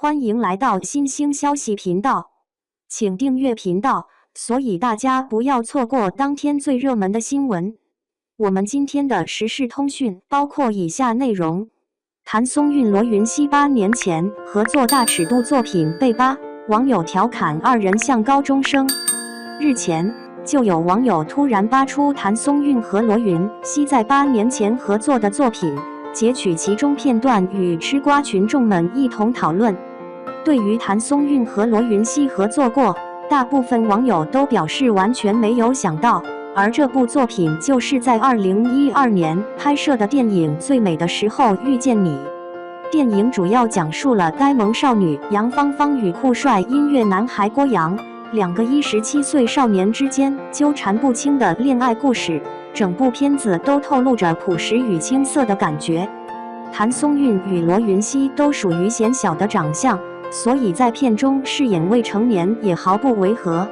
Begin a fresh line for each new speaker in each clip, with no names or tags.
欢迎来到新兴消息频道，请订阅频道，所以大家不要错过当天最热门的新闻。我们今天的时事通讯包括以下内容：谭松韵、罗云熙8年前合作大尺度作品被扒，网友调侃二人像高中生。日前，就有网友突然扒出谭松韵和罗云熙在8年前合作的作品，截取其中片段与吃瓜群众们一同讨论。对于谭松韵和罗云熙合作过，大部分网友都表示完全没有想到，而这部作品就是在2012年拍摄的电影《最美的时候遇见你》。电影主要讲述了呆萌少女杨芳芳与酷帅音乐男孩郭阳两个17岁少年之间纠缠不清的恋爱故事，整部片子都透露着朴实与青涩的感觉。谭松韵与罗云熙都属于显小的长相，所以在片中饰演未成年也毫不违和。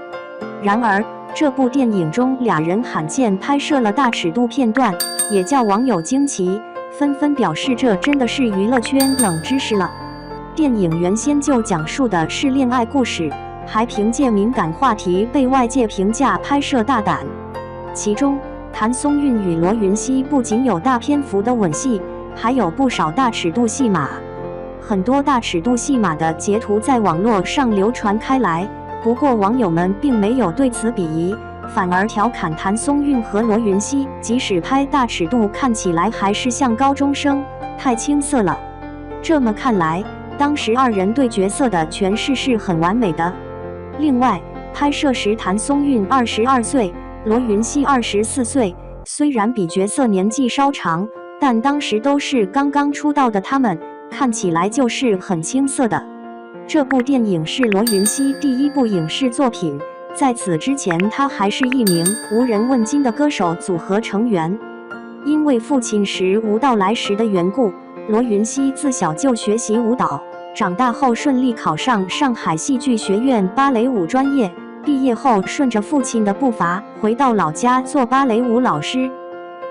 然而，这部电影中俩人罕见拍摄了大尺度片段，也叫网友惊奇，纷纷表示这真的是娱乐圈冷知识了。电影原先就讲述的是恋爱故事，还凭借敏感话题被外界评价拍摄大胆。其中，谭松韵与罗云熙不仅有大篇幅的吻戏，还有不少大尺度戏码。很多大尺度戏码的截图在网络上流传开来，不过网友们并没有对此鄙夷，反而调侃谭松韵和罗云熙即使拍大尺度看起来还是像高中生，太青涩了。这么看来，当时二人对角色的诠释是很完美的。另外，拍摄时谭松韵22岁，罗云熙24岁，虽然比角色年纪稍长，但当时都是刚刚出道的他们，看起来就是很青涩的。这部电影是罗云熙第一部影视作品，在此之前他还是一名无人问津的歌手组合成员。因为父亲时无到来时的缘故，罗云熙自小就学习舞蹈，长大后顺利考上上海戏剧学院芭蕾舞专业，毕业后顺着父亲的步伐回到老家做芭蕾舞老师。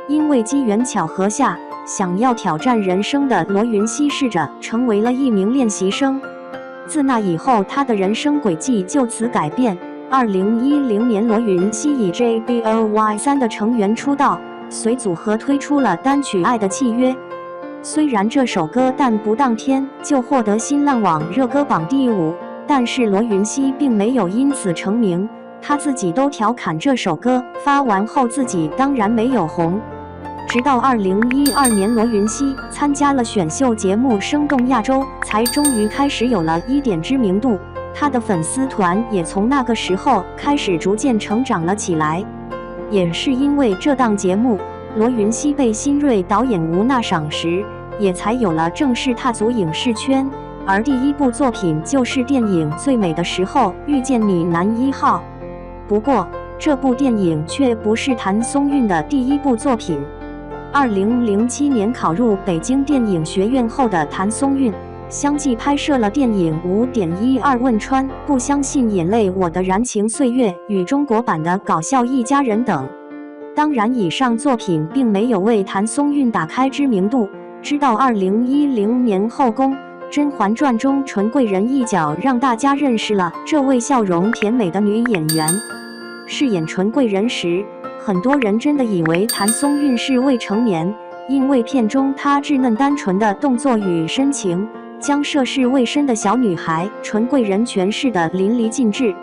因为机缘巧合下，想要挑战人生的罗云熙试着成为了一名练习生。自那以后，他的人生轨迹就此改变。2010年，罗云熙以 JBLY3 的成员出道，随组合推出了单曲《爱的契约》。虽然这首歌但不当天就获得新浪网热歌榜第5，但是罗云熙并没有因此成名，他自己都调侃这首歌发完后自己当然没有红。直到2012年，罗云熙参加了选秀节目《声动亚洲》，才终于开始有了一点知名度。他的粉丝团也从那个时候开始逐渐成长了起来。也是因为这档节目，罗云熙被新锐导演吴娜赏识，也才有了正式踏足影视圈。而第一部作品就是电影《最美的时候遇见你》男1号。不过，这部电影却不是谭松韵的第一部作品。2007年考入北京电影学院后的谭松韵，相继拍摄了电影《5.12汶川》、《不相信眼泪》、《我的燃情岁月》与中国版的《搞笑一家人》等。当然，以上作品并没有为谭松韵打开知名度，直到2010年后宫《甄嬛传》中纯贵人一角，让大家认识了这位笑容甜美的女演员。饰演纯贵人时，很多人真的以为谭松韵是未成年，因为片中她稚嫩单纯的动作与深情，将涉世未深的小女孩纯贵人诠释得淋漓尽致。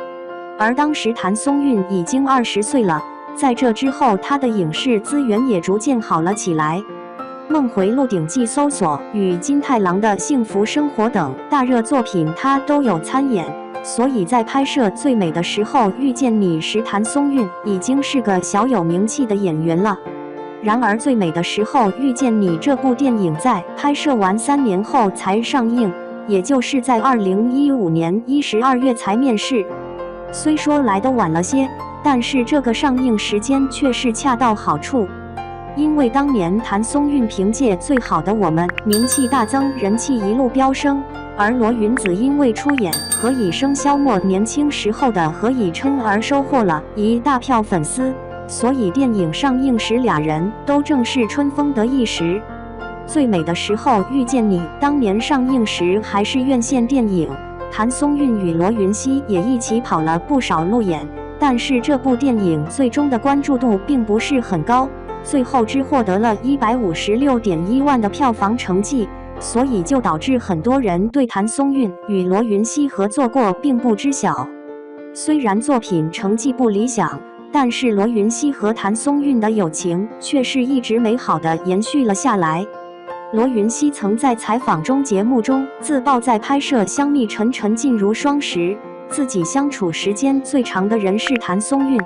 而当时谭松韵已经20岁了，在这之后她的影视资源也逐渐好了起来，《梦回鹿鼎记》搜索与金太郎的幸福生活等大热作品她都有参演，所以在拍摄《最美的时候遇见你》时，谭松韵已经是个小有名气的演员了。然而，《最美的时候遇见你》这部电影在拍摄完3年后才上映，也就是在2015年12月才面世。虽说来得晚了些，但是这个上映时间却是恰到好处。因为当年谭松韵凭借《最好的我们》名气大增，人气一路飙升，而罗云子因为出演《何以笙箫默》年轻时候的何以琛而收获了一大票粉丝，所以电影上映时俩人都正是春风得意时。最美的时候遇见你当年上映时还是院线电影，谭松韵与罗云熙也一起跑了不少路演，但是这部电影最终的关注度并不是很高，最后只获得了156.1万的票房成绩，所以就导致很多人对谭松韵与罗云熙合作过并不知晓。虽然作品成绩不理想，但是罗云熙和谭松韵的友情却是一直美好的延续了下来。罗云熙曾在采访节目中自曝，在拍摄《香蜜沉沉烬如霜》时，自己相处时间最长的人是谭松韵。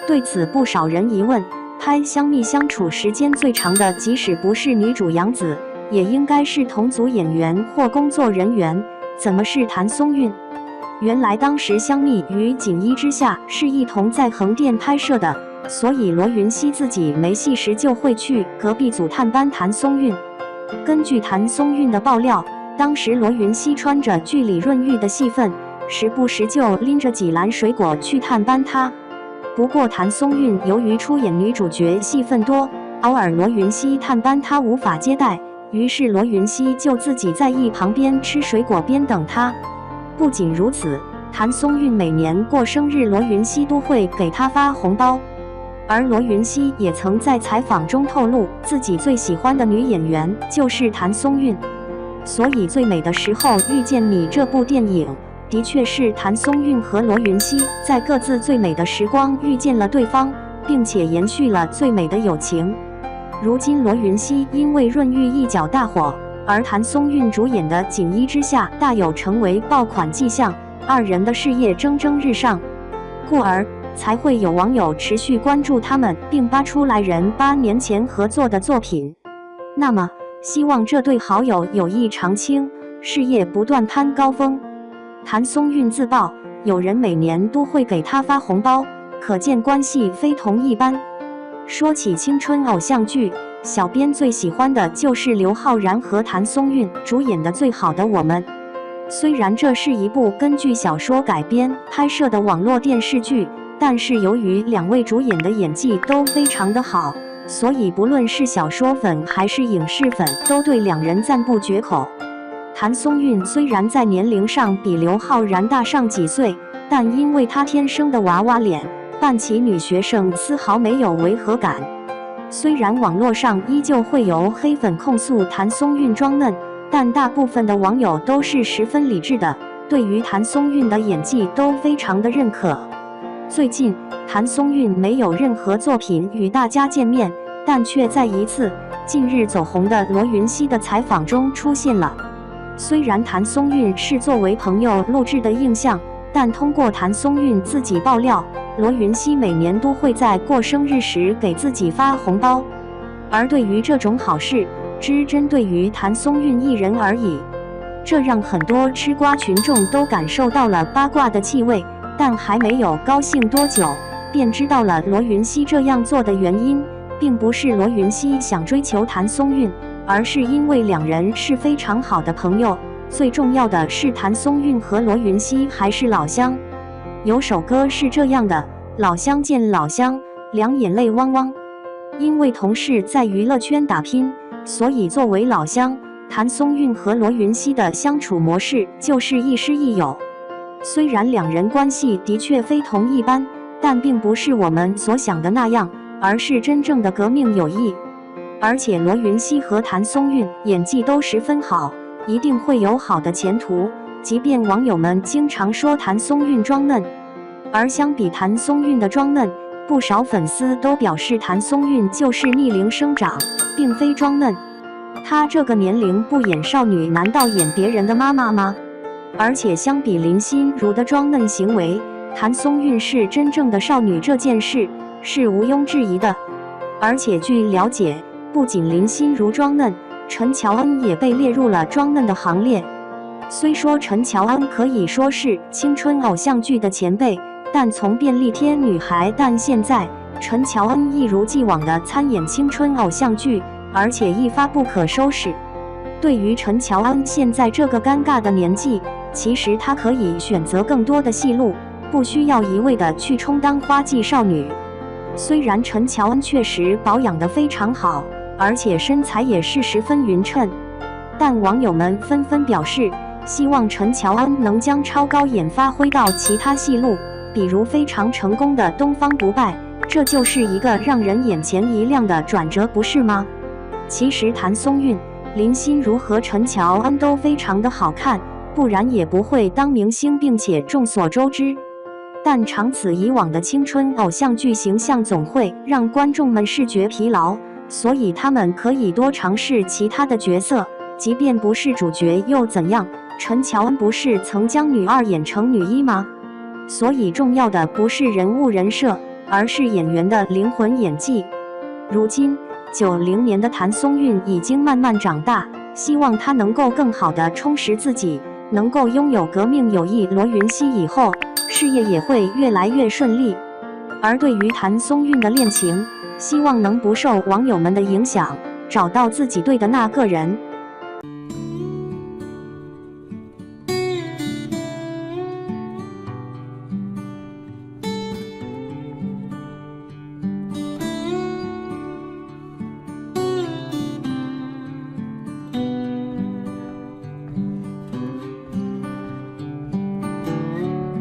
对此，不少人疑问，拍《香蜜》相处时间最长的，即使不是女主杨紫，也应该是同组演员或工作人员，怎么是谭松韵？原来当时《香蜜》与《锦衣之下》是一同在横店拍摄的，所以罗云熙自己没戏时就会去隔壁组探班谭松韵。根据谭松韵的爆料，当时罗云熙穿着剧里润玉的戏份，时不时就拎着几篮水果去探班她。不过谭松韵由于出演女主角戏份多，偶尔罗云熙探班她无法接待，于是罗云熙就自己在一旁边吃水果边等她。不仅如此，谭松韵每年过生日，罗云熙都会给她发红包。而罗云熙也曾在采访中透露，自己最喜欢的女演员就是谭松韵。所以《最美的时候遇见你》这部电影，的确是谭松韵和罗云熙在各自最美的时光遇见了对方，并且延续了最美的友情。如今罗云熙因为润玉一角大火，而谭松韵主演的《锦衣之下》大有成为爆款迹象，二人的事业蒸蒸日上，故而才会有网友持续关注他们，并扒出来人8年前合作的作品。那么，希望这对好友友谊长青，事业不断攀高峰。谭松韵自曝，有人每年都会给她发红包，可见关系非同一般。说起青春偶像剧，小编最喜欢的就是刘昊然和谭松韵主演的《最好的我们》。虽然这是一部根据小说改编拍摄的网络电视剧，但是由于两位主演的演技都非常的好，所以不论是小说粉还是影视粉都对两人赞不绝口。谭松韵虽然在年龄上比刘昊然大上几岁，但因为她天生的娃娃脸，扮起女学生丝毫没有违和感。虽然网络上依旧会有黑粉控诉谭松韵装嫩，但大部分的网友都是十分理智的，对于谭松韵的演技都非常的认可。最近谭松韵没有任何作品与大家见面，但却在一次近日走红的罗云熙的采访中出现了。虽然谭松韵是作为朋友录制的映像，但通过谭松韵自己爆料，罗云熙每年都会在过生日时给自己发红包。而对于这种好事，只针对于谭松韵一人而已，这让很多吃瓜群众都感受到了八卦的气味，但还没有高兴多久，便知道了罗云熙这样做的原因，并不是罗云熙想追求谭松韵，而是因为两人是非常好的朋友，最重要的是谭松韵和罗云熙还是老乡。有首歌是这样的：老乡见老乡，两眼泪汪汪。因为同事在娱乐圈打拼，所以作为老乡，谭松韵和罗云熙的相处模式就是亦师亦友。虽然两人关系的确非同一般，但并不是我们所想的那样，而是真正的革命友谊。而且罗云熙和谭松韵演技都十分好，一定会有好的前途，即便网友们经常说谭松韵装嫩。而相比谭松韵的装嫩，不少粉丝都表示谭松韵就是逆龄生长，并非装嫩。她这个年龄不演少女，难道演别人的妈妈吗？而且相比林心如的装嫩行为，谭松韵是真正的少女，这件事是毋庸置疑的。而且据了解，不仅林心如装嫩，陈乔恩也被列入了装嫩的行列。虽说陈乔恩可以说是青春偶像剧的前辈，但从便利贴女孩，但现在陈乔恩一如既往地参演青春偶像剧，而且一发不可收拾。对于陈乔恩现在这个尴尬的年纪，其实她可以选择更多的戏路，不需要一味地去充当花季少女。虽然陈乔恩确实保养得非常好，而且身材也是十分匀称。但网友们纷纷表示，希望陈乔恩能将超高演发挥到其他戏路，比如非常成功的《东方不败》，这就是一个让人眼前一亮的转折，不是吗？其实谭松韵、林心如和陈乔恩都非常的好看，不然也不会当明星并且众所周知。但长此以往的青春偶像剧形象总会让观众们视觉疲劳，所以他们可以多尝试其他的角色，即便不是主角又怎样？陈乔恩不是曾将女二演成女一吗？所以重要的不是人物人设，而是演员的灵魂演技。如今90年的谭松韵已经慢慢长大，希望她能够更好地充实自己，能够拥有革命友谊罗云熙以后，事业也会越来越顺利。而对于谭松韵的恋情，希望能不受网友们的影响，找到自己对的那个人。